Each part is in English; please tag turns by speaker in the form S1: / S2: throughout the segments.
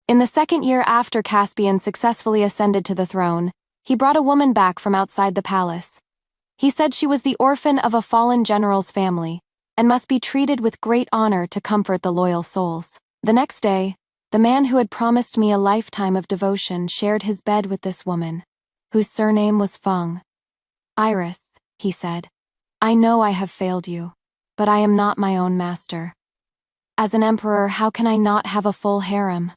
S1: In the second year after Caspian successfully ascended to the throne, he brought a woman back from outside the palace. He said she was the orphan of a fallen general's family, and must be treated with great honor to comfort the loyal souls. The next day, the man who had promised me a lifetime of devotion shared his bed with this woman, whose surname was Feng. "Iris," he said, "I know I have failed you, but I am not my own master. As an emperor, how can I not have a full harem?"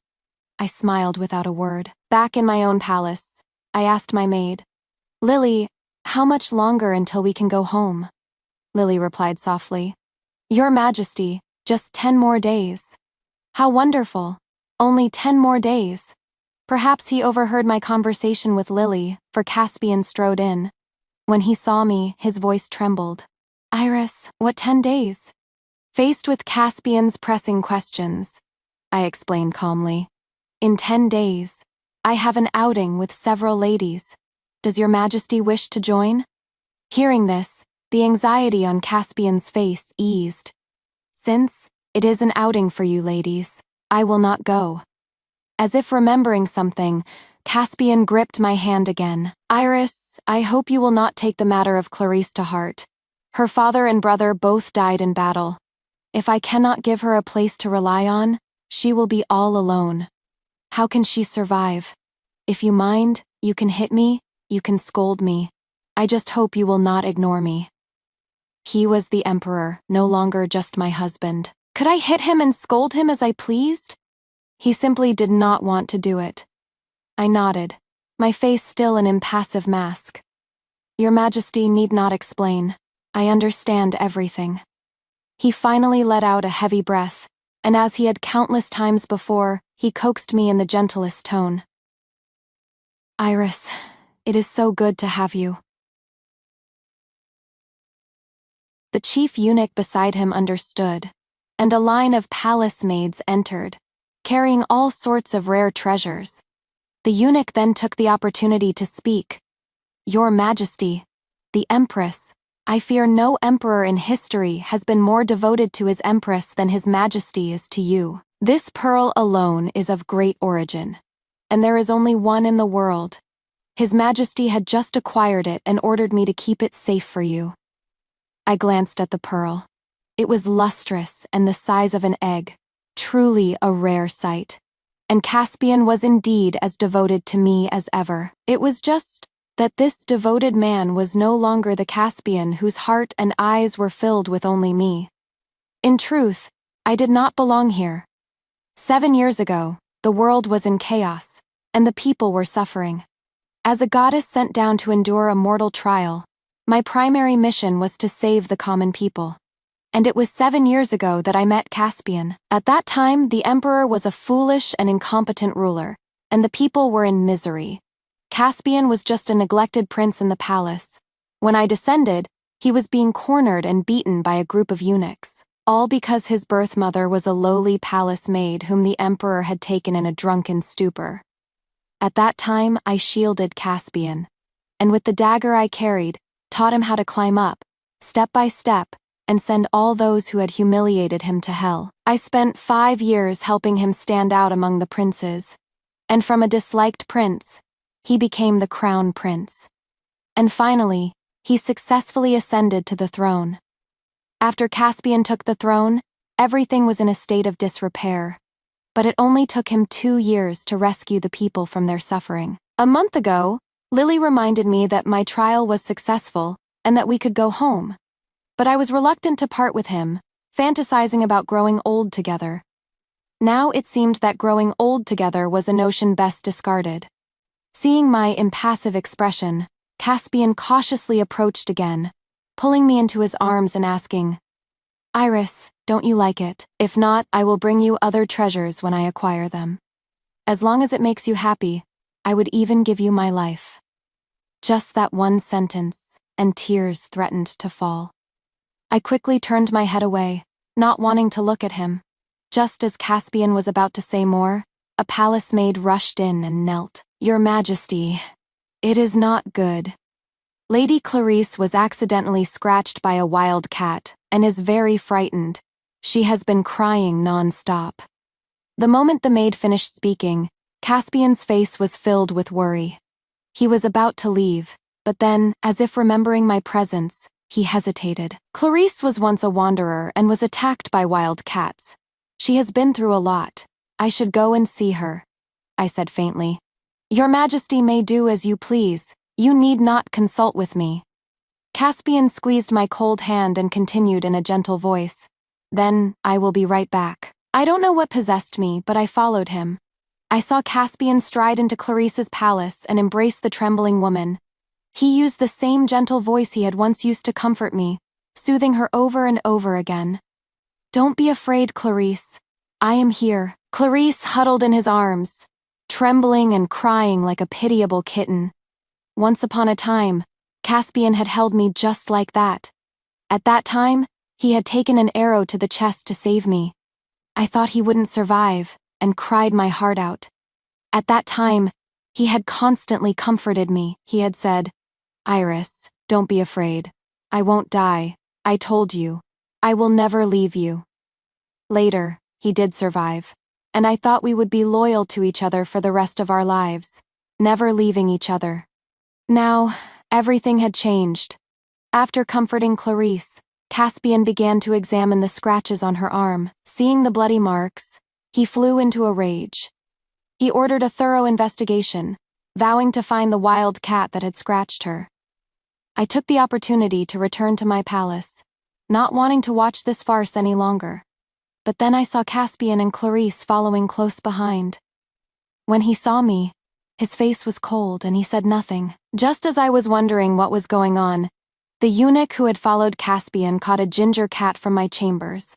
S1: I smiled without a word. Back in my own palace, I asked my maid, "Lily, how much longer until we can go home?" Lily replied softly, "Your Majesty, just 10 more days." How wonderful! Only 10 more days. Perhaps he overheard my conversation with Lily, for Caspian strode in. When he saw me, his voice trembled. "Iris, what 10 days?" Faced with Caspian's pressing questions, I explained calmly, "In 10 days, I have an outing with several ladies. Does your Majesty wish to join?" Hearing this, the anxiety on Caspian's face eased. "Since it is an outing for you ladies, I will not go." As if remembering something, Caspian gripped my hand again. "Iris, I hope you will not take the matter of Clarice to heart. Her father and brother both died in battle. If I cannot give her a place to rely on, she will be all alone. How can she survive? If you mind, you can hit me, you can scold me. I just hope you will not ignore me." He was the emperor, no longer just my husband. Could I hit him and scold him as I pleased? He simply did not want to do it. I nodded, my face still an impassive mask. "Your Majesty need not explain. I understand everything." He finally let out a heavy breath, and as he had countless times before, he coaxed me in the gentlest tone. "Iris, it is so good to have you." The chief eunuch beside him understood, and a line of palace maids entered, carrying all sorts of rare treasures. The eunuch then took the opportunity to speak. "Your Majesty, the Empress, I fear no emperor in history has been more devoted to his Empress than His Majesty is to you. This pearl alone is of great origin, and there is only one in the world. His Majesty had just acquired it and ordered me to keep it safe for you." I glanced at the pearl. It was lustrous and the size of an egg, truly a rare sight. And Caspian was indeed as devoted to me as ever. It was just that this devoted man was no longer the Caspian whose heart and eyes were filled with only me. In truth, I did not belong here. 7 years ago, the world was in chaos, and the people were suffering. As a goddess sent down to endure a mortal trial, my primary mission was to save the common people. And it was 7 years ago that I met Caspian. At that time, the emperor was a foolish and incompetent ruler, and the people were in misery. Caspian was just a neglected prince in the palace. When I descended, he was being cornered and beaten by a group of eunuchs, all because his birth mother was a lowly palace maid whom the emperor had taken in a drunken stupor. At that time, I shielded Caspian, and with the dagger I carried, taught him how to climb up, step by step, and send all those who had humiliated him to hell. I spent 5 years helping him stand out among the princes, and from a disliked prince, he became the crown prince. And finally, he successfully ascended to the throne. After Caspian took the throne, everything was in a state of disrepair, but it only took him 2 years to rescue the people from their suffering. A month ago, Lily reminded me that my trial was successful and that we could go home. But I was reluctant to part with him, fantasizing about growing old together. Now it seemed that growing old together was a notion best discarded. Seeing my impassive expression, Caspian cautiously approached again, pulling me into his arms and asking, "Iris, don't you like it? If not, I will bring you other treasures when I acquire them. As long as it makes you happy, I would even give you my life." Just that one sentence, and tears threatened to fall. I quickly turned my head away, not wanting to look at him. Just as Caspian was about to say more, a palace maid rushed in and knelt. "Your Majesty, it is not good. Lady Clarice was accidentally scratched by a wild cat and is very frightened. She has been crying non-stop." The moment the maid finished speaking, Caspian's face was filled with worry. He was about to leave, but then, as if remembering my presence, he hesitated. Clarice was once a wanderer and was attacked by wild cats. She has been through a lot. I should go and see her, I said faintly. Your Majesty may do as you please. You need not consult with me. Caspian squeezed my cold hand and continued in a gentle voice. Then, I will be right back. I don't know what possessed me, but I followed him. I saw Caspian stride into Clarice's palace and embrace the trembling woman. He used the same gentle voice he had once used to comfort me, soothing her over and over again. Don't be afraid, Clarice. I am here. Clarice huddled in his arms, trembling and crying like a pitiable kitten. Once upon a time, Caspian had held me just like that. At that time, he had taken an arrow to the chest to save me. I thought he wouldn't survive, and cried my heart out. At that time, he had constantly comforted me. He had said, Iris, don't be afraid. I won't die. I told you. I will never leave you. Later, he did survive, and I thought we would be loyal to each other for the rest of our lives, never leaving each other. Now, everything had changed. After comforting Clarice, Caspian began to examine the scratches on her arm. Seeing the bloody marks, he flew into a rage. He ordered a thorough investigation, vowing to find the wild cat that had scratched her. I took the opportunity to return to my palace, not wanting to watch this farce any longer. But then I saw Caspian and Clarice following close behind. When he saw me, his face was cold and he said nothing. Just as I was wondering what was going on, the eunuch who had followed Caspian caught a ginger cat from my chambers.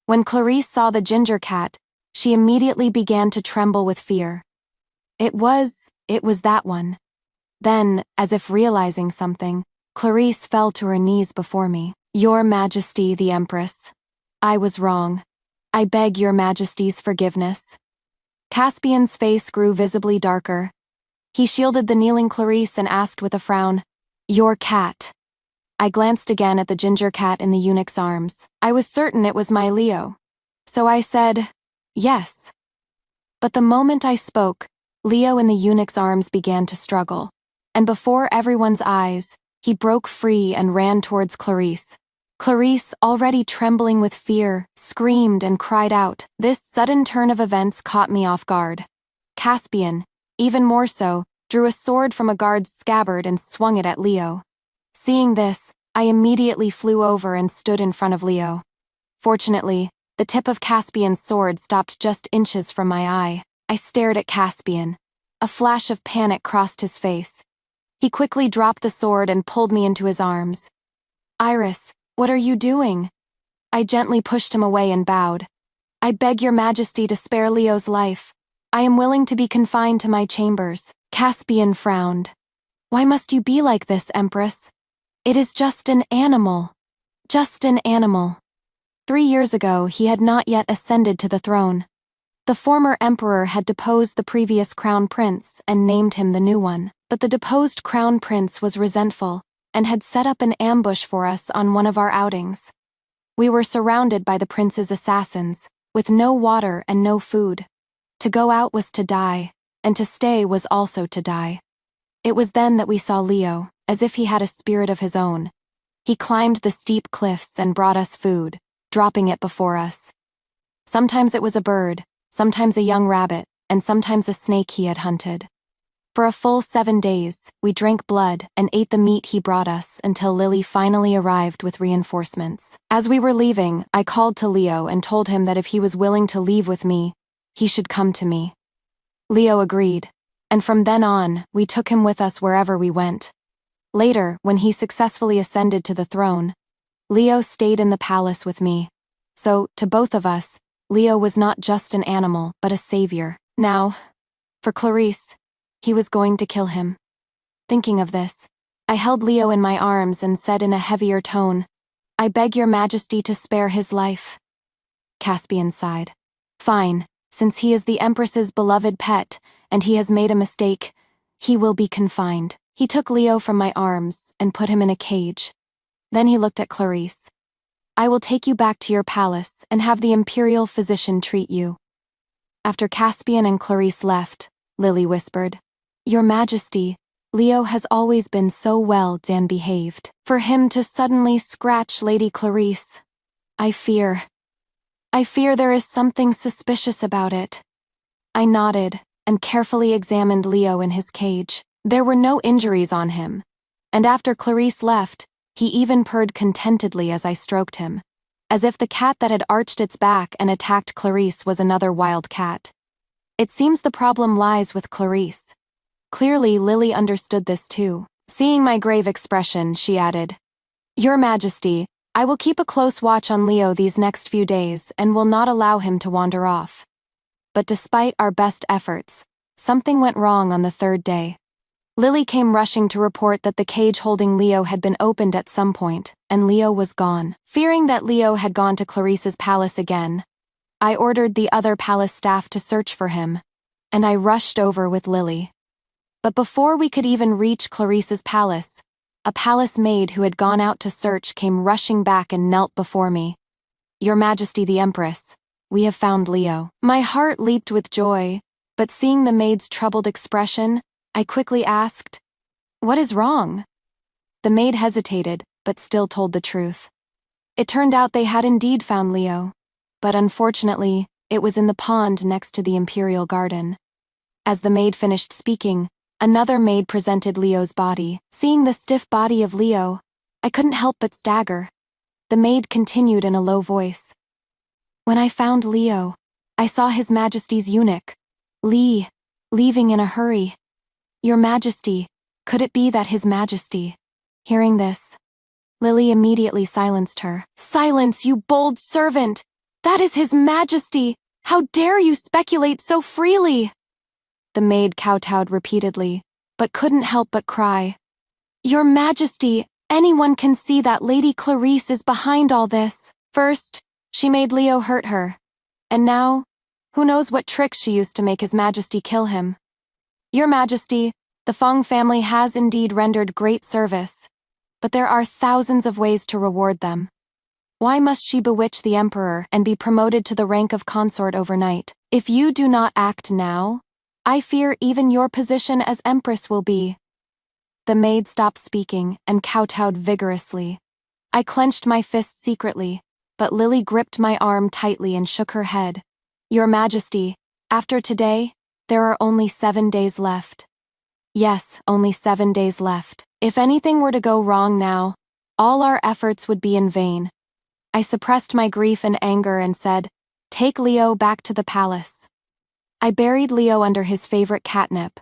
S1: When Clarice saw the ginger cat, she immediately began to tremble with fear. It was that one. Then, as if realizing something, Clarice fell to her knees before me. Your Majesty, the Empress. I was wrong. I beg your Majesty's forgiveness. Caspian's face grew visibly darker. He shielded the kneeling Clarice and asked with a frown, Your cat. I glanced again at the ginger cat in the eunuch's arms. I was certain it was my Leo. So I said, Yes. But the moment I spoke, Leo in the eunuch's arms began to struggle, and before everyone's eyes, he broke free and ran towards Clarice. Clarice, already trembling with fear, screamed and cried out. This sudden turn of events caught me off guard. Caspian, even more so, drew a sword from a guard's scabbard and swung it at Leo. Seeing this, I immediately flew over and stood in front of Leo. Fortunately, the tip of Caspian's sword stopped just inches from my eye. I stared at Caspian. A flash of panic crossed his face. He quickly dropped the sword and pulled me into his arms. Iris, what are you doing? I gently pushed him away and bowed. I beg your Majesty to spare Leo's life. I am willing to be confined to my chambers. Caspian frowned. Why must you be like this, Empress? It is just an animal. Just an animal. 3 years ago, he had not yet ascended to the throne. The former emperor had deposed the previous crown prince and named him the new one. But the deposed crown prince was resentful and had set up an ambush for us on one of our outings. We were surrounded by the prince's assassins, with no water and no food. To go out was to die, and to stay was also to die. It was then that we saw Leo, as if he had a spirit of his own. He climbed the steep cliffs and brought us food, dropping it before us. Sometimes it was a bird, sometimes a young rabbit, and sometimes a snake he had hunted. For a full 7 days, we drank blood and ate the meat he brought us until Lily finally arrived with reinforcements. As we were leaving, I called to Leo and told him that if he was willing to leave with me, he should come to me. Leo agreed, and from then on, we took him with us wherever we went. Later, when he successfully ascended to the throne, Leo stayed in the palace with me. So, to both of us, Leo was not just an animal, but a savior. Now, for Clarice, he was going to kill him. Thinking of this, I held Leo in my arms and said in a heavier tone, I beg your Majesty to spare his life. Caspian sighed. Fine, since he is the Empress's beloved pet, and he has made a mistake, he will be confined. He took Leo from my arms and put him in a cage. Then he looked at Clarice. I will take you back to your palace and have the imperial physician treat you. After Caspian and Clarice left, Lily whispered, "Your Majesty, Leo has always been so well and behaved. For him to suddenly scratch Lady Clarice, I fear there is something suspicious about it." I nodded and carefully examined Leo in his cage. There were no injuries on him, and after Clarice left, he even purred contentedly as I stroked him, as if the cat that had arched its back and attacked Clarice was another wild cat. It seems the problem lies with Clarice. Clearly, Lily understood this too. Seeing my grave expression, she added, "Your Majesty, I will keep a close watch on Leo these next few days and will not allow him to wander off." But despite our best efforts, something went wrong on the third day. Lily came rushing to report that the cage holding Leo had been opened at some point, and Leo was gone. Fearing that Leo had gone to Clarice's palace again, I ordered the other palace staff to search for him, and I rushed over with Lily. But before we could even reach Clarice's palace, a palace maid who had gone out to search came rushing back and knelt before me. "Your Majesty the Empress, we have found Leo." My heart leaped with joy, but seeing the maid's troubled expression, I quickly asked, "What is wrong?" The maid hesitated, but still told the truth. It turned out they had indeed found Leo, but unfortunately, it was in the pond next to the Imperial Garden. As the maid finished speaking, another maid presented Leo's body. Seeing the stiff body of Leo, I couldn't help but stagger. The maid continued in a low voice, "When I found Leo, I saw His Majesty's eunuch, Lee, leaving in a hurry. Your Majesty, could it be that His Majesty?" Hearing this, Lily immediately silenced her. "Silence, you bold servant! That is His Majesty! How dare you speculate so freely?" The maid kowtowed repeatedly, but couldn't help but cry, "Your Majesty, anyone can see that Lady Clarice is behind all this. First, she made Leo hurt her, and now, who knows what tricks she used to make His Majesty kill him. Your Majesty, the Feng family has indeed rendered great service, but there are thousands of ways to reward them. Why must she bewitch the Emperor and be promoted to the rank of consort overnight? If you do not act now, I fear even your position as Empress will be." The maid stopped speaking and kowtowed vigorously. I clenched my fists secretly, but Lily gripped my arm tightly and shook her head. "Your Majesty, after today, there are only 7 days left." Yes, only 7 days left. If anything were to go wrong now, all our efforts would be in vain. I suppressed my grief and anger and said, "Take Leo back to the palace." I buried Leo under his favorite catnip.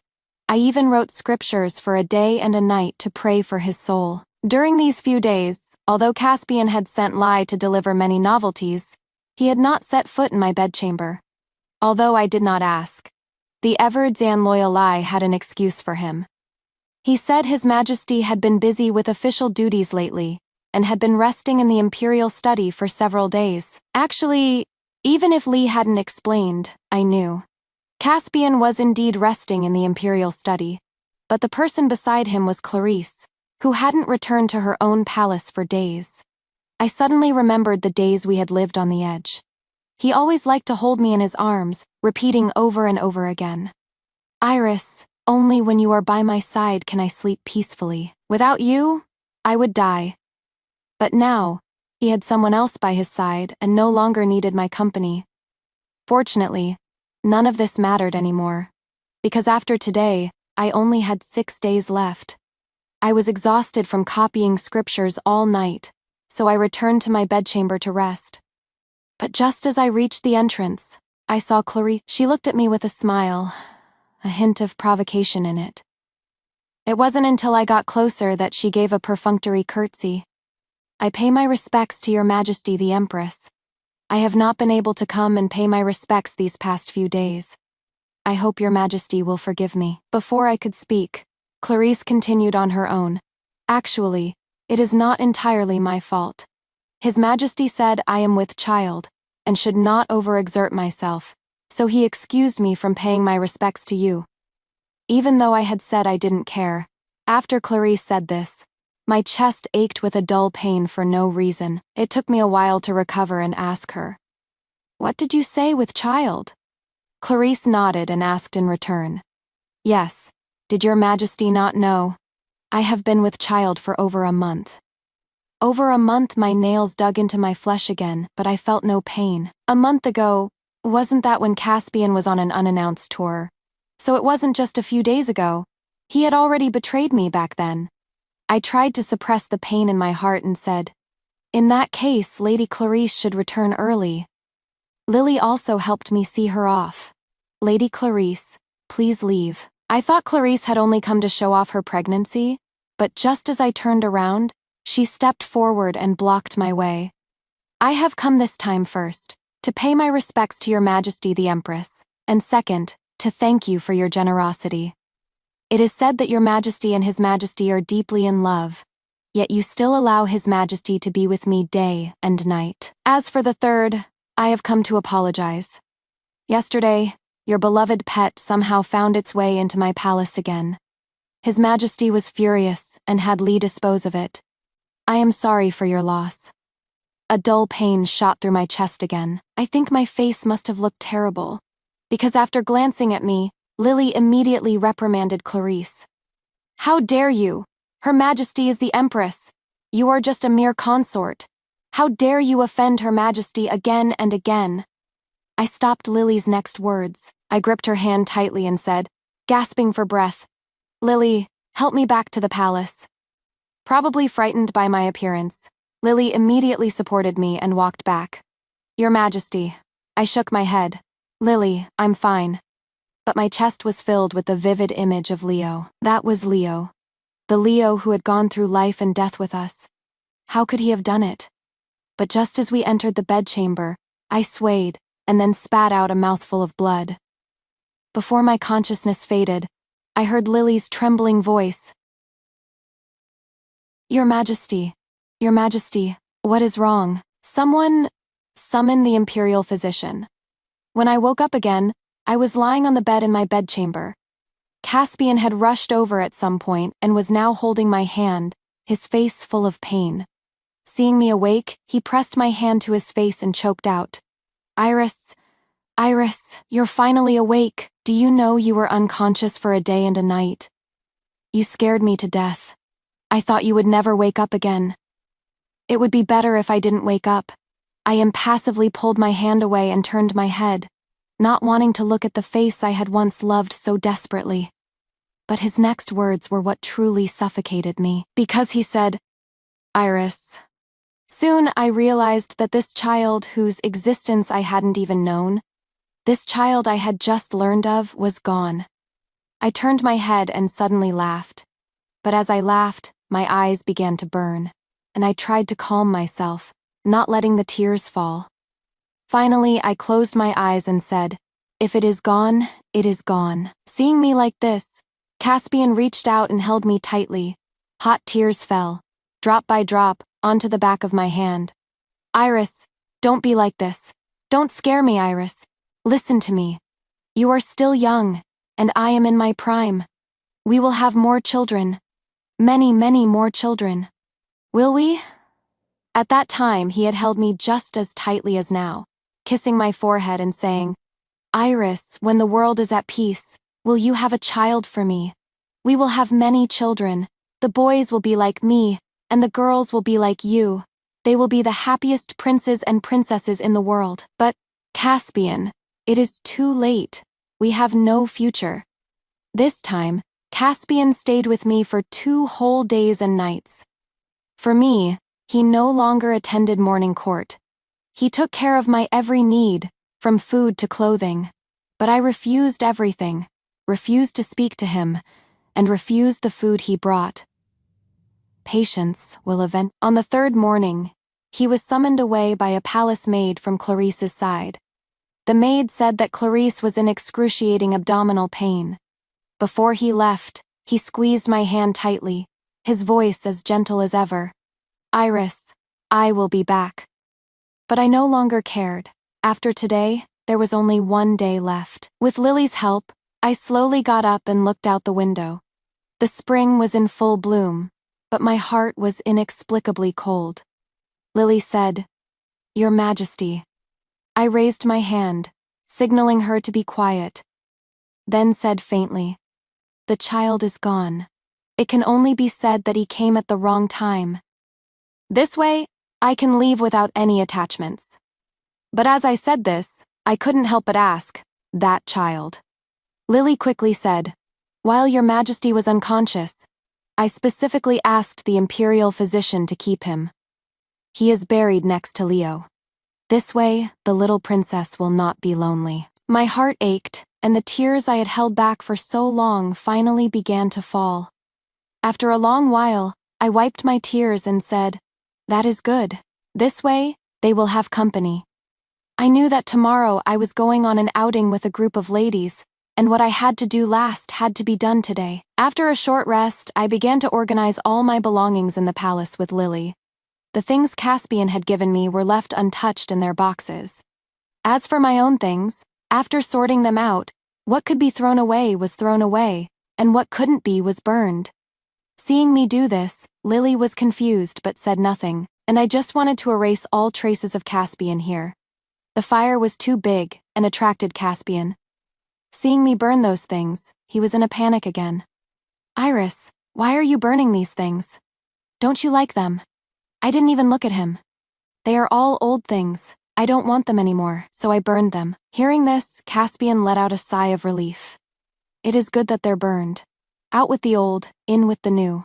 S1: I even wrote scriptures for a day and a night to pray for his soul. During these few days, although Caspian had sent Lai to deliver many novelties, he had not set foot in my bedchamber. Although I did not ask, the ever-dan loyal Lai had an excuse for him. He said His Majesty had been busy with official duties lately, and had been resting in the imperial study for several days. Actually, even if Lee hadn't explained, I knew. Caspian was indeed resting in the imperial study, but the person beside him was Clarice, who hadn't returned to her own palace for days. I suddenly remembered the days we had lived on the edge. He always liked to hold me in his arms, repeating over and over again, "Iris, only when you are by my side can I sleep peacefully. Without you, I would die." But now, he had someone else by his side and no longer needed my company. Fortunately, none of this mattered anymore, because after today, I only had 6 days left. I was exhausted from copying scriptures all night, so I returned to my bedchamber to rest. But just as I reached the entrance, I saw Clarice. She looked at me with a smile, a hint of provocation in it. It wasn't until I got closer that she gave a perfunctory curtsy. "I pay my respects to Your Majesty the Empress. I have not been able to come and pay my respects these past few days. I hope Your Majesty will forgive me." Before I could speak, Clarice continued on her own. "Actually, it is not entirely my fault. His Majesty said I am with child, and should not overexert myself, so he excused me from paying my respects to you." Even though I had said I didn't care, after Clarice said this, my chest ached with a dull pain for no reason. It took me a while to recover and ask her, "What did you say with child?" Clarice nodded and asked in return. Yes. Did your Majesty not know? I have been with child for over a month. Over a month my nails dug into my flesh again, but I felt no pain. A month ago, wasn't that when Caspian was on an unannounced tour? So it wasn't just a few days ago. He had already betrayed me back then. I tried to suppress the pain in my heart and said, in that case, Lady Clarice should return early. Lily also helped me see her off. Lady Clarice, please leave. I thought Clarice had only come to show off her pregnancy, but just as I turned around, she stepped forward and blocked my way. I have come this time first, to pay my respects to your Majesty the Empress, and second, to thank you for your generosity. It is said that your Majesty and His Majesty are deeply in love, yet you still allow His Majesty to be with me day and night. As for the third, I have come to apologize. Yesterday, your beloved pet somehow found its way into my palace again. His Majesty was furious and had Lee dispose of it. I am sorry for your loss. A dull pain shot through my chest again. I think my face must have looked terrible, because after glancing at me, Lily immediately reprimanded Clarice. How dare you? Her Majesty is the Empress. You are just a mere consort. How dare you offend Her Majesty again and again? I stopped Lily's next words. I gripped her hand tightly and said, gasping for breath, Lily, help me back to the palace. Probably frightened by my appearance, Lily immediately supported me and walked back. Your Majesty. I shook my head. Lily, I'm fine. But my chest was filled with the vivid image of Leo. That was Leo. The Leo who had gone through life and death with us. How could he have done it? But just as we entered the bedchamber, I swayed and then spat out a mouthful of blood. Before my consciousness faded, I heard Lily's trembling voice. Your Majesty, what is wrong? Someone summon the imperial physician. When I woke up again, I was lying on the bed in my bedchamber. Caspian had rushed over at some point and was now holding my hand, his face full of pain. Seeing me awake, he pressed my hand to his face and choked out, Iris, you're finally awake. Do you know you were unconscious for a day and a night? You scared me to death. I thought you would never wake up again. It would be better if I didn't wake up. I impassively pulled my hand away and turned my head, not wanting to look at the face I had once loved so desperately. But his next words were what truly suffocated me, because he said, Iris. Soon I realized that this child whose existence I hadn't even known, this child I had just learned of, was gone. I turned my head and suddenly laughed. But as I laughed, my eyes began to burn, and I tried to calm myself, not letting the tears fall. Finally, I closed my eyes and said, if it is gone, it is gone. Seeing me like this, Caspian reached out and held me tightly. Hot tears fell, drop by drop, onto the back of my hand. Iris, don't be like this. Don't scare me, Iris. Listen to me. You are still young, and I am in my prime. We will have more children. Many, many more children. Will we? At that time, he had held me just as tightly as now, kissing my forehead and saying, Iris, when the world is at peace, will you have a child for me? We will have many children. The boys will be like me, and the girls will be like you. They will be the happiest princes and princesses in the world. But, Caspian, it is too late. We have no future. This time, Caspian stayed with me for 2 whole days and nights. For me, he no longer attended morning court. He took care of my every need, from food to clothing. But I refused everything, refused to speak to him, and refused the food he brought. Patience will event. On the 3rd morning, he was summoned away by a palace maid from Clarice's side. The maid said that Clarice was in excruciating abdominal pain. Before he left, he squeezed my hand tightly, his voice as gentle as ever. Iris, I will be back. But I no longer cared. After today, there was only 1 day left. With Lily's help, I slowly got up and looked out the window. The spring was in full bloom, but my heart was inexplicably cold. Lily said, Your Majesty. I raised my hand, signaling her to be quiet. Then said faintly, "The child is gone. It can only be said that he came at the wrong time. This way, I can leave without any attachments." But as I said this, I couldn't help but ask, "That child?" Lily quickly said, "While your Majesty was unconscious, I specifically asked the imperial physician to keep him. He is buried next to Leo. This way, the little princess will not be lonely." My heart ached, and the tears I had held back for so long finally began to fall. After a long while, I wiped my tears and said, "That is good. This way, they will have company." I knew that tomorrow I was going on an outing with a group of ladies, and what I had to do last had to be done today. After a short rest, I began to organize all my belongings in the palace with Lily. The things Caspian had given me were left untouched in their boxes. As for my own things, after sorting them out, what could be thrown away was thrown away, and what couldn't be was burned. Seeing me do this, Lily was confused but said nothing, and I just wanted to erase all traces of Caspian here. The fire was too big and attracted Caspian. Seeing me burn those things, he was in a panic again. "Iris, why are you burning these things? Don't you like them?" I didn't even look at him. "They are all old things. I don't want them anymore, so I burned them." Hearing this, Caspian let out a sigh of relief. "It is good that they're burned. Out with the old, in with the new.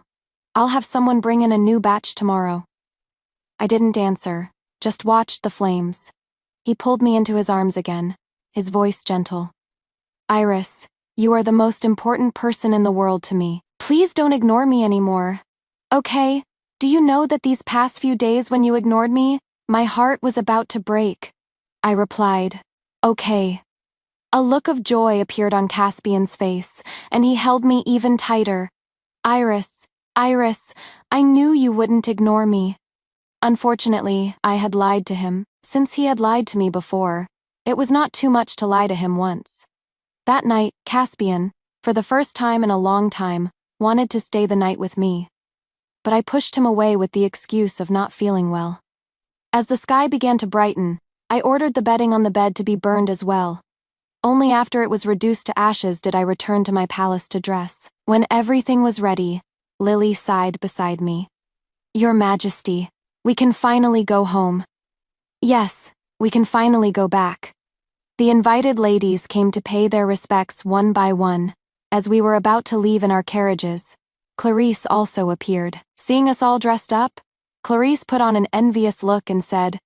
S1: I'll have someone bring in a new batch tomorrow." I didn't answer, just watched the flames. He pulled me into his arms again, his voice gentle. "Iris, you are the most important person in the world to me. Please don't ignore me anymore. Okay? Do you know that these past few days when you ignored me, my heart was about to break?" I replied, "Okay." A look of joy appeared on Caspian's face, and he held me even tighter. "Iris, Iris, I knew you wouldn't ignore me." Unfortunately, I had lied to him. Since he had lied to me before, it was not too much to lie to him once. That night, Caspian, for the first time in a long time, wanted to stay the night with me. But I pushed him away with the excuse of not feeling well. As the sky began to brighten, I ordered the bedding on the bed to be burned as well. Only after it was reduced to ashes did I return to my palace to dress. When everything was ready, Lily sighed beside me. "Your Majesty, we can finally go home." "Yes, we can finally go back." The invited ladies came to pay their respects one by one. As we were about to leave in our carriages, Clarice also appeared. Seeing us all dressed up, Clarice put on an envious look and said,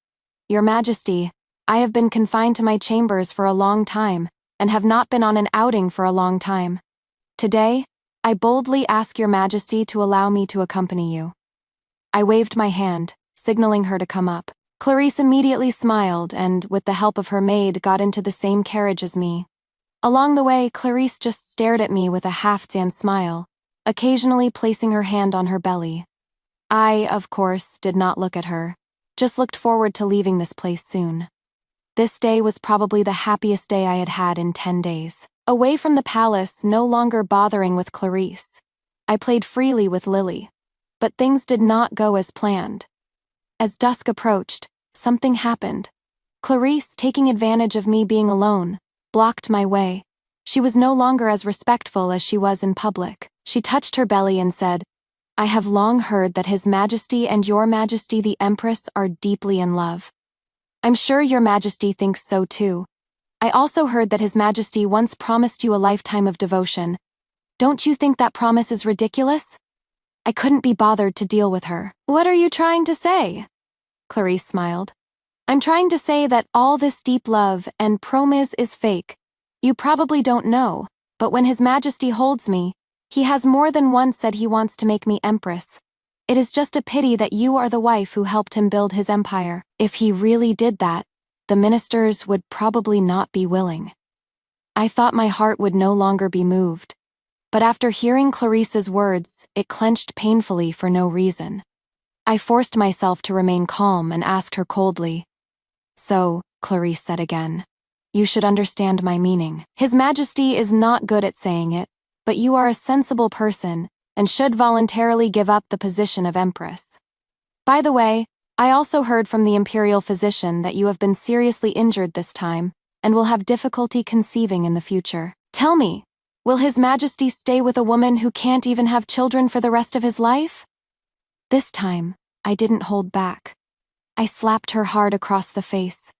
S1: "Your Majesty, I have been confined to my chambers for a long time, and have not been on an outing for a long time. Today, I boldly ask your Majesty to allow me to accompany you." I waved my hand, signaling her to come up. Clarice immediately smiled and, with the help of her maid, got into the same carriage as me. Along the way, Clarice just stared at me with a half-tan smile, occasionally placing her hand on her belly. I, of course, did not look at her, just looked forward to leaving this place soon. This day was probably the happiest day I had had in 10 days. Away from the palace, no longer bothering with Clarice, I played freely with Lily. But things did not go as planned. As dusk approached, something happened. Clarice, taking advantage of me being alone, blocked my way. She was no longer as respectful as she was in public. She touched her belly and said, "I have long heard that His Majesty and Your Majesty the Empress are deeply in love. I'm sure Your Majesty thinks so too. I also heard that His Majesty once promised you a lifetime of devotion. Don't you think that promise is ridiculous?" I couldn't be bothered to deal with her. "What are you trying to say?" Clarice smiled. "I'm trying to say that all this deep love and promise is fake. You probably don't know, but when His Majesty holds me, he has more than once said he wants to make me empress. It is just a pity that you are the wife who helped him build his empire. If he really did that, the ministers would probably not be willing." I thought my heart would no longer be moved. But after hearing Clarice's words, it clenched painfully for no reason. I forced myself to remain calm and asked her coldly, "So," Clarice said again, "you should understand my meaning. His Majesty is not good at saying it, but you are a sensible person and should voluntarily give up the position of Empress. By the way, I also heard from the imperial physician that you have been seriously injured this time, and will have difficulty conceiving in the future. Tell me, will His Majesty stay with a woman who can't even have children for the rest of his life? This time, I didn't hold back. I slapped her hard across the face.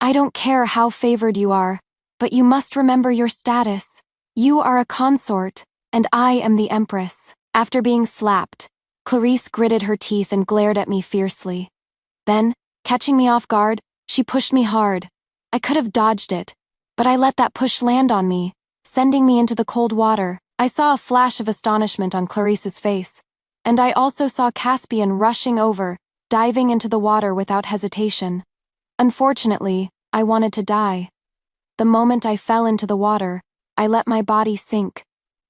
S1: I don't care how favored you are, but you must remember your status. You are a consort, and I am the Empress. After being slapped, Clarice gritted her teeth and glared at me fiercely. Then, catching me off guard, she pushed me hard. I could have dodged it, but I let that push land on me, sending me into the cold water. I saw a flash of astonishment on Clarice's face, and I also saw Caspian rushing over, diving into the water without hesitation. Unfortunately, I wanted to die. The moment I fell into the water, I let my body sink.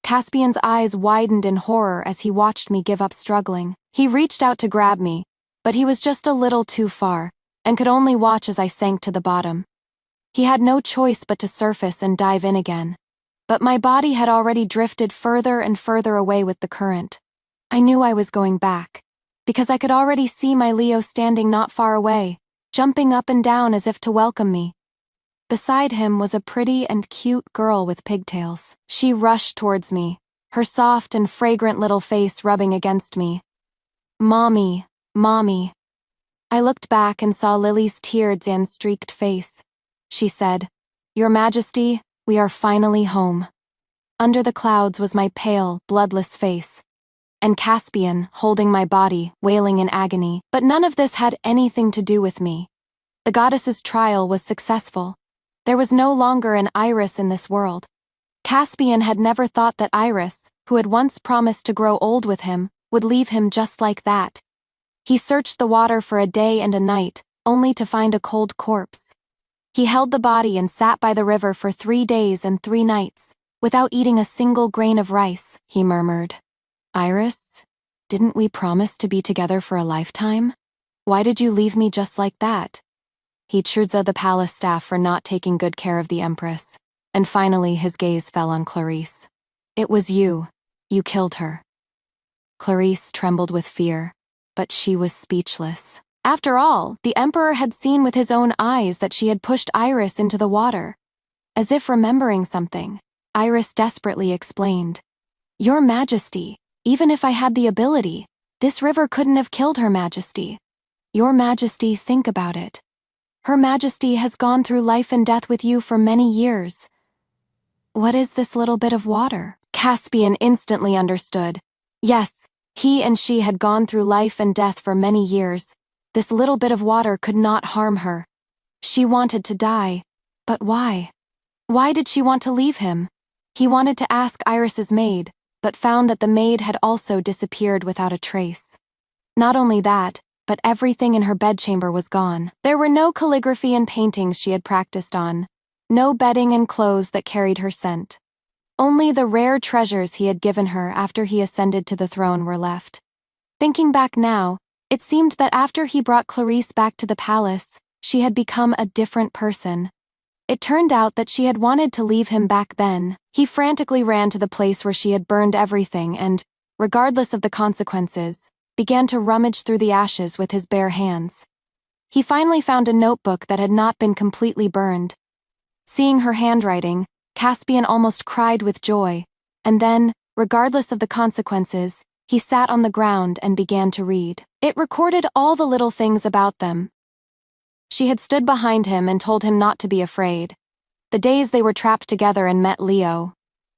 S1: Caspian's eyes widened in horror as he watched me give up struggling. He reached out to grab me, but he was just a little too far, and could only watch as I sank to the bottom. He had no choice but to surface and dive in again. But my body had already drifted further and further away with the current. I knew I was going back, because I could already see my Leo standing not far away, jumping up and down as if to welcome me. Beside him was a pretty and cute girl with pigtails. She rushed towards me, her soft and fragrant little face rubbing against me. "Mommy, Mommy." I looked back and saw Lily's tears and streaked face. She said, "Your Majesty, we are finally home." Under the clouds was my pale, bloodless face, and Caspian, holding my body, wailing in agony. But none of this had anything to do with me. The goddess's trial was successful. There was no longer an Iris in this world. Caspian had never thought that Iris, who had once promised to grow old with him, would leave him just like that. He searched the water for a day and a night, only to find a cold corpse. He held the body and sat by the river for 3 days and 3 nights, without eating a single grain of rice. He murmured, "Iris, didn't we promise to be together for a lifetime? Why did you leave me just like that?" He chided the palace staff for not taking good care of the Empress, and finally his gaze fell on Clarice. "It was you. You killed her." Clarice trembled with fear, but she was speechless. After all, the Emperor had seen with his own eyes that she had pushed Iris into the water. As if remembering something, Iris desperately explained, "Your Majesty, even if I had the ability, this river couldn't have killed Her Majesty. Your Majesty, think about it. Her Majesty has gone through life and death with you for many years. What is this little bit of water?" Caspian instantly understood. Yes, he and she had gone through life and death for many years. This little bit of water could not harm her. She wanted to die. But why? Why did she want to leave him? He wanted to ask Iris's maid, but found that the maid had also disappeared without a trace. Not only that, but everything in her bedchamber was gone. There were no calligraphy and paintings she had practiced on, no bedding and clothes that carried her scent. Only the rare treasures he had given her after he ascended to the throne were left. Thinking back now, it seemed that after he brought Clarice back to the palace, she had become a different person. It turned out that she had wanted to leave him back then. He frantically ran to the place where she had burned everything and, regardless of the consequences, began to rummage through the ashes with his bare hands. He finally found a notebook that had not been completely burned. Seeing her handwriting, Caspian almost cried with joy, and then, regardless of the consequences, he sat on the ground and began to read. It recorded all the little things about them. She had stood behind him and told him not to be afraid. The days they were trapped together and met Leo.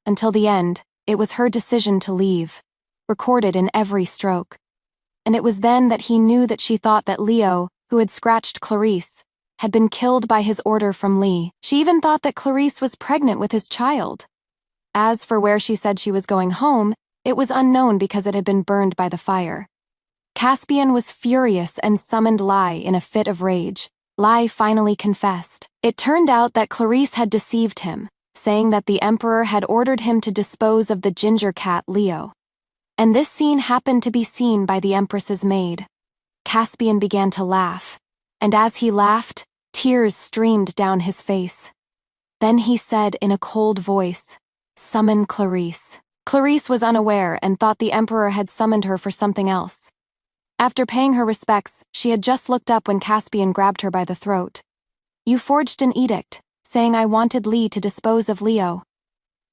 S1: Until the end, it was her decision to leave, recorded in every stroke. And it was then that he knew that she thought that Leo, who had scratched Clarice, had been killed by his order from Lee. She even thought that Clarice was pregnant with his child. As for where she said she was going home, it was unknown because it had been burned by the fire. Caspian was furious and summoned Lai in a fit of rage. Lai finally confessed. It turned out that Clarice had deceived him, saying that the Emperor had ordered him to dispose of the ginger cat Leo. And this scene happened to be seen by the Empress's maid. Caspian began to laugh, and as he laughed, tears streamed down his face. Then he said in a cold voice, "Summon Clarice." Clarice was unaware and thought the Emperor had summoned her for something else. After paying her respects, she had just looked up when Caspian grabbed her by the throat. "You forged an edict," saying I wanted Lee to dispose of Leo.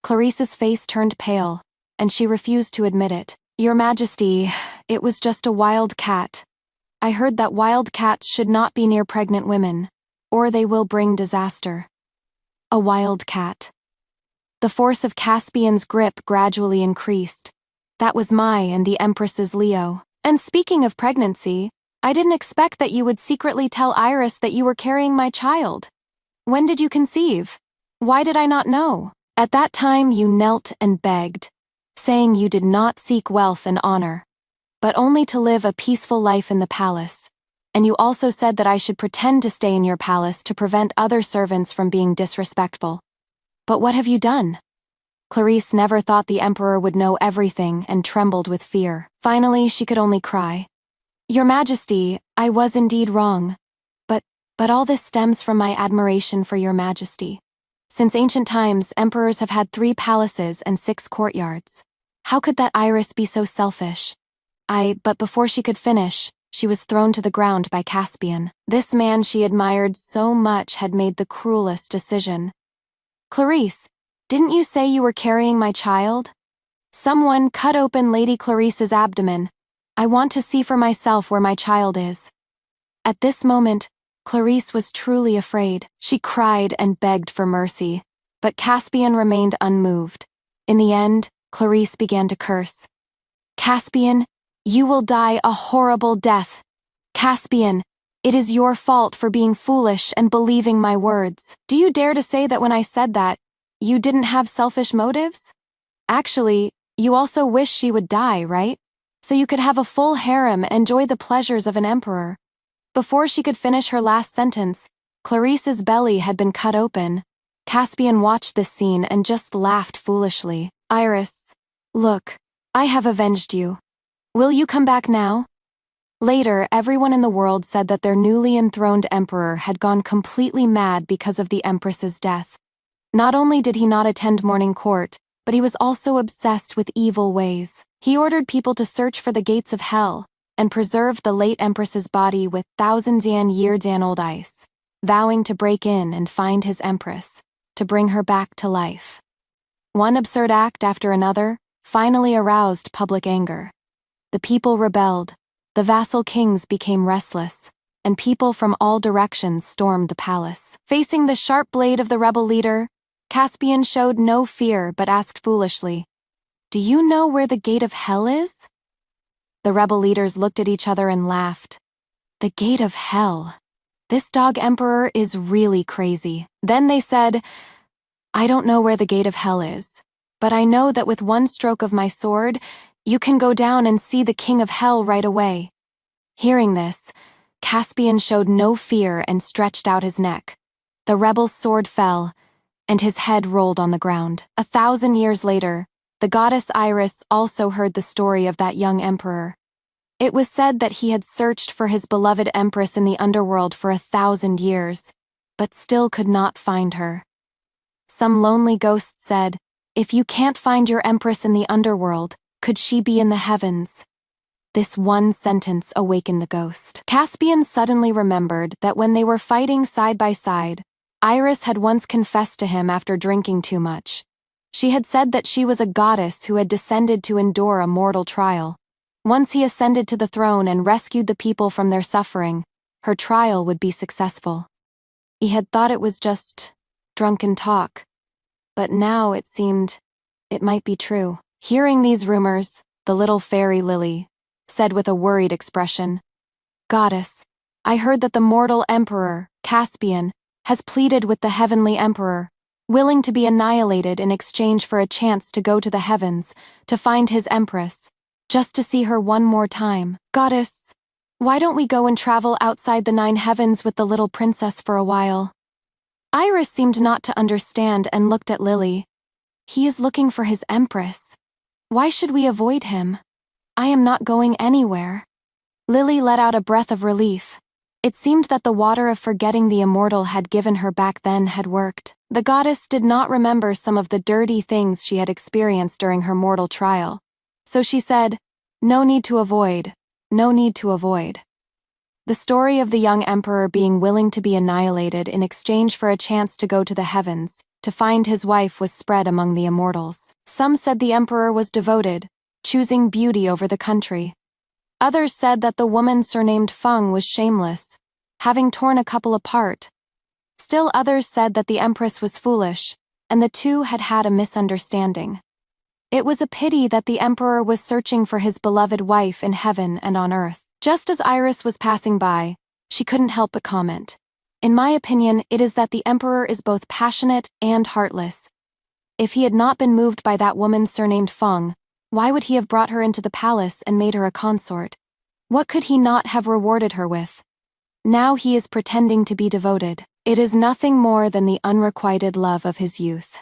S1: Clarice's face turned pale, and she refused to admit it. Your Majesty, it was just a wild cat. I heard that wild cats should not be near pregnant women, or they will bring disaster. A wild cat. The force of Caspian's grip gradually increased. That was my and the Empress's Leo. And speaking of pregnancy, I didn't expect that you would secretly tell Iris that you were carrying my child. When did you conceive? Why did I not know? At that time you knelt and begged, saying you did not seek wealth and honor, but only to live a peaceful life in the palace. And you also said that I should pretend to stay in your palace to prevent other servants from being disrespectful. But what have you done? Clarice never thought the Emperor would know everything and trembled with fear. Finally, she could only cry. Your Majesty, I was indeed wrong. But all this stems from my admiration for your Majesty. Since ancient times, emperors have had 3 palaces and 6 courtyards. How could that Iris be so selfish? But before she could finish, she was thrown to the ground by Caspian. This man she admired so much had made the cruelest decision. Clarice, didn't you say you were carrying my child? Someone cut open Lady Clarice's abdomen. I want to see for myself where my child is. At this moment, Clarice was truly afraid. She cried and begged for mercy, but Caspian remained unmoved. In the end, Clarice began to curse. Caspian, you will die a horrible death. Caspian, it is your fault for being foolish and believing my words. Do you dare to say that when I said that, you didn't have selfish motives? Actually, you also wish she would die, right? So you could have a full harem and enjoy the pleasures of an emperor. Before she could finish her last sentence, Clarice's belly had been cut open. Caspian watched this scene and just laughed foolishly. Iris, look, I have avenged you. Will you come back now? Later, everyone in the world said that their newly enthroned emperor had gone completely mad because of the Empress's death. Not only did he not attend morning court, but he was also obsessed with evil ways. He ordered people to search for the gates of hell, and preserved the late Empress's body with thousand-year-old ice, vowing to break in and find his Empress, to bring her back to life. One absurd act after another finally aroused public anger. The people rebelled, the vassal kings became restless, and people from all directions stormed the palace. Facing the sharp blade of the rebel leader, Caspian showed no fear but asked foolishly, "Do you know where the gate of hell is?" The rebel leaders looked at each other and laughed. The gate of hell. This dog emperor is really crazy. Then they said, I don't know where the gate of hell is, but I know that with one stroke of my sword, you can go down and see the king of hell right away. Hearing this, Caspian showed no fear and stretched out his neck. The rebel's sword fell, and his head rolled on the ground. 1,000 years later, the goddess Iris also heard the story of that young emperor. It was said that he had searched for his beloved empress in the underworld for 1,000 years, but still could not find her. Some lonely ghost said, if you can't find your empress in the underworld, could she be in the heavens? This one sentence awakened the ghost. Caspian suddenly remembered that when they were fighting side by side, Iris had once confessed to him after drinking too much. She had said that she was a goddess who had descended to endure a mortal trial. Once he ascended to the throne and rescued the people from their suffering, her trial would be successful. He had thought it was just drunken talk, but now it seemed it might be true. Hearing these rumors, the little fairy Lily said with a worried expression, Goddess, I heard that the mortal emperor, Caspian, has pleaded with the heavenly emperor, willing to be annihilated in exchange for a chance to go to the heavens, to find his empress, just to see her one more time. Goddess, why don't we go and travel outside the 9 heavens with the little princess for a while? Iris seemed not to understand and looked at Lily. He is looking for his empress. Why should we avoid him? I am not going anywhere. Lily let out a breath of relief. It seemed that the water of forgetting the immortal had given her back then had worked. The goddess did not remember some of the dirty things she had experienced during her mortal trial. So she said, no need to avoid, no need to avoid. The story of the young emperor being willing to be annihilated in exchange for a chance to go to the heavens, to find his wife, was spread among the immortals. Some said the emperor was devoted, choosing beauty over the country. Others said that the woman surnamed Feng was shameless, having torn a couple apart. Still others said that the empress was foolish, and the two had had a misunderstanding. It was a pity that the emperor was searching for his beloved wife in heaven and on earth. Just as Iris was passing by, she couldn't help but comment. In my opinion, it is that the emperor is both passionate and heartless. If he had not been moved by that woman surnamed Feng, why would he have brought her into the palace and made her a consort? What could he not have rewarded her with? Now he is pretending to be devoted. It is nothing more than the unrequited love of his youth.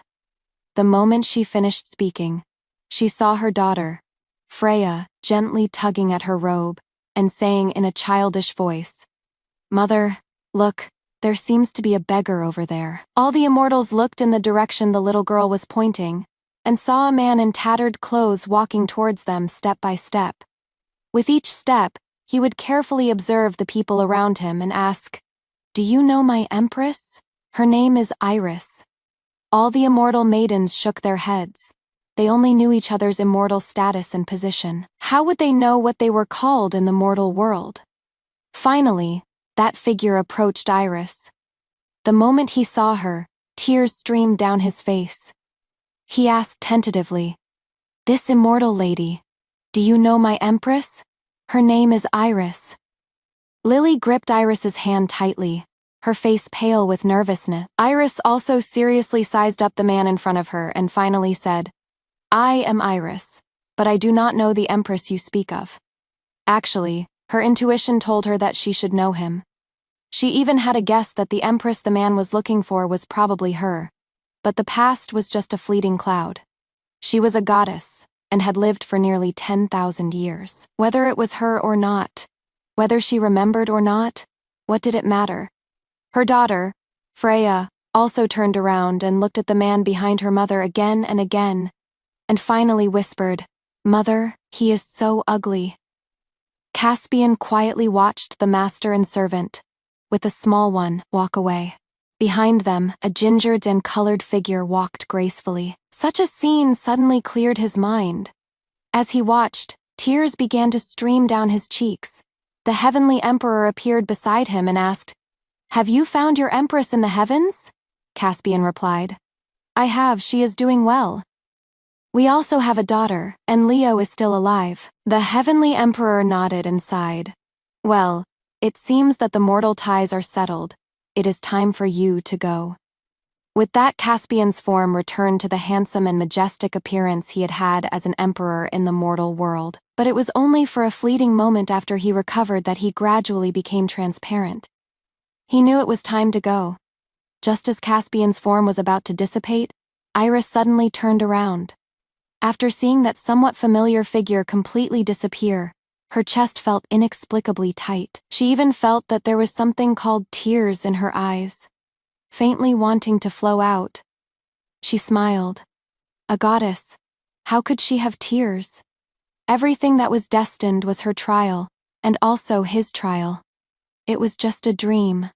S1: The moment she finished speaking, she saw her daughter, Freya, gently tugging at her robe and saying in a childish voice, "Mother, look, there seems to be a beggar over there." All the immortals looked in the direction the little girl was pointing and saw a man in tattered clothes walking towards them step by step. With each step, he would carefully observe the people around him and ask, "Do you know my empress? Her name is Iris." All the immortal maidens shook their heads. They only knew each other's immortal status and position. How would they know what they were called in the mortal world? Finally, that figure approached Iris. The moment he saw her, tears streamed down his face. He asked tentatively, "This immortal lady, do you know my empress? Her name is Iris." Lily gripped Iris's hand tightly, her face pale with nervousness. Iris also seriously sized up the man in front of her and finally said, "I am Iris, but I do not know the empress you speak of." Actually, her intuition told her that she should know him. She even had a guess that the empress the man was looking for was probably her, but the past was just a fleeting cloud. She was a goddess, and had lived for nearly 10,000 years. Whether it was her or not, whether she remembered or not, what did it matter? Her daughter, Freya, also turned around and looked at the man behind her mother again and again, and finally whispered, "Mother, he is so ugly." Caspian quietly watched the master and servant, with the small one, walk away. Behind them, a gingered and colored figure walked gracefully. Such a scene suddenly cleared his mind. As he watched, tears began to stream down his cheeks. The heavenly emperor appeared beside him and asked, "Have you found your empress in the heavens?" Caspian replied, "I have, she is doing well. We also have a daughter, and Leo is still alive." The heavenly emperor nodded and sighed. "Well, it seems that the mortal ties are settled. It is time for you to go." With that, Caspian's form returned to the handsome and majestic appearance he had had as an emperor in the mortal world. But it was only for a fleeting moment after he recovered that he gradually became transparent. He knew it was time to go. Just as Caspian's form was about to dissipate, Iris suddenly turned around. After seeing that somewhat familiar figure completely disappear, her chest felt inexplicably tight. She even felt that there was something called tears in her eyes, faintly wanting to flow out. She smiled. A goddess. How could she have tears? Everything that was destined was her trial, and also his trial. It was just a dream.